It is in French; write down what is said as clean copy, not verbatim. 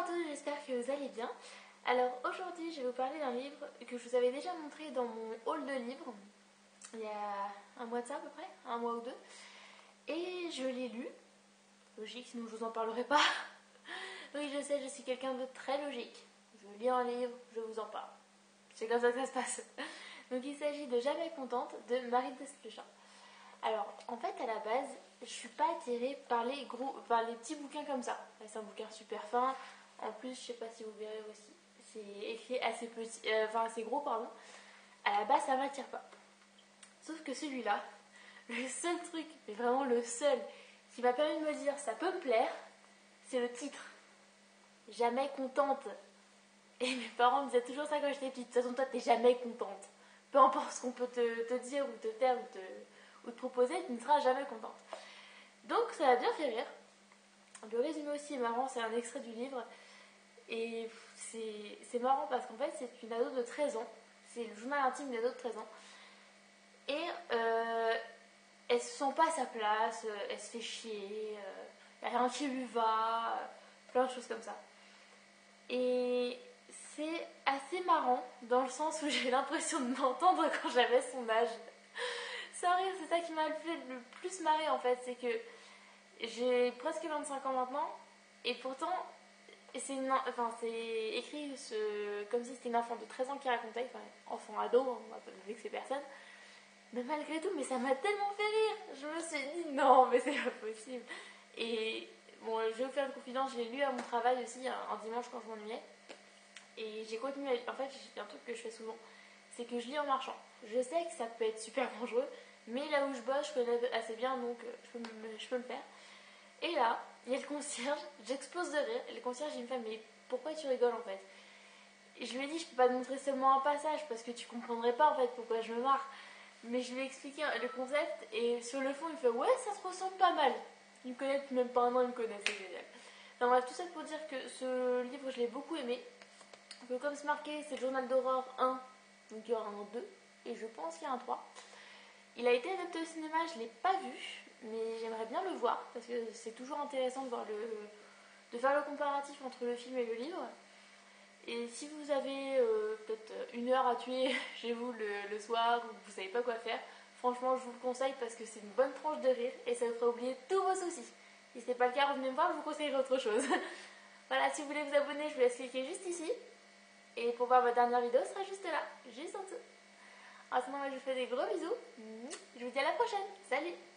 à tous, j'espère que vous allez bien. Alors aujourd'hui je vais vous parler d'un livre que je vous avais déjà montré dans mon haul de livres il y a un mois de ça à peu près, un mois ou deux. Et je l'ai lu, logique sinon je vous en parlerai pas. Oui je sais, je suis quelqu'un de très logique. Je lis un livre, je vous en parle. C'est comme ça que ça se passe. Donc il s'agit de Jamais contente de Marie Desplechin. Alors, en fait, à la base, je suis pas attirée par les petits bouquins comme ça. C'est un bouquin super fin. En plus, je sais pas si vous verrez aussi, c'est écrit assez petit, assez gros, pardon. À la base, ça m'attire pas. Sauf que celui-là, le seul truc, mais vraiment le seul, qui m'a permis de me dire ça peut me plaire, c'est le titre. Jamais contente. Et mes parents me disaient toujours ça quand j'étais petite. De toute façon, toi, t'es jamais contente. Peu importe ce qu'on peut te dire ou te faire ou te proposer, tu ne seras jamais contente. Donc ça m'a bien fait rire. Le résumé aussi est marrant, c'est un extrait du livre. Et c'est marrant parce qu'en fait c'est une ado de 13 ans. C'est le journal intime d'une ado de 13 ans. Et elle se sent pas à sa place, elle se fait chier, il n'y a rien qui lui va, plein de choses comme ça. Et c'est assez marrant dans le sens où j'ai l'impression de m'entendre quand j'avais son âge. Sans rire, c'est ça qui m'a fait le plus marrer en fait, c'est que j'ai presque 25 ans maintenant et pourtant c'est écrit comme si c'était une enfant de 13 ans qui racontait, enfin enfant ado, on va pas vexer personne, mais malgré tout, mais ça m'a tellement fait rire, je me suis dit non mais c'est pas possible. Et bon, je vais vous faire une confidence, je l'ai lu à mon travail aussi un dimanche quand je m'ennuyais et j'ai continué à lire. En fait, un truc que je fais souvent, c'est que je lis en marchant. Je sais que ça peut être super dangereux, mais là où je bosse, je connais assez bien, donc je peux le faire. Et là, il y a le concierge, j'explose de rire, et le concierge il me fait mais pourquoi tu rigoles en fait? Et je lui ai dit je peux pas te montrer seulement un passage parce que tu comprendrais pas en fait pourquoi je me marre. Mais je lui ai expliqué le concept et sur le fond il me fait ouais ça se ressemble pas mal. Il me connaît depuis même pas un an, il me connaît, c'est génial. Enfin bref, tout ça pour dire que ce livre je l'ai beaucoup aimé. Donc comme c'est marqué c'est le journal d'horreur 1, donc il y aura un 2 et je pense qu'il y a un 3. Il a été adapté au cinéma, je ne l'ai pas vu, mais j'aimerais bien le voir parce que c'est toujours intéressant de faire le comparatif entre le film et le livre. Et si vous avez peut-être une heure à tuer chez vous le soir ou vous savez pas quoi faire, franchement je vous le conseille parce que c'est une bonne tranche de rire et ça vous fera oublier tous vos soucis. Si ce n'est pas le cas, revenez me voir, je vous conseillerai autre chose. Voilà, si vous voulez vous abonner, je vous laisse cliquer juste ici. Et pour voir ma dernière vidéo, ce sera juste là, juste en dessous. En ce moment, je vous fais des gros bisous. Je vous dis à la prochaine. Salut!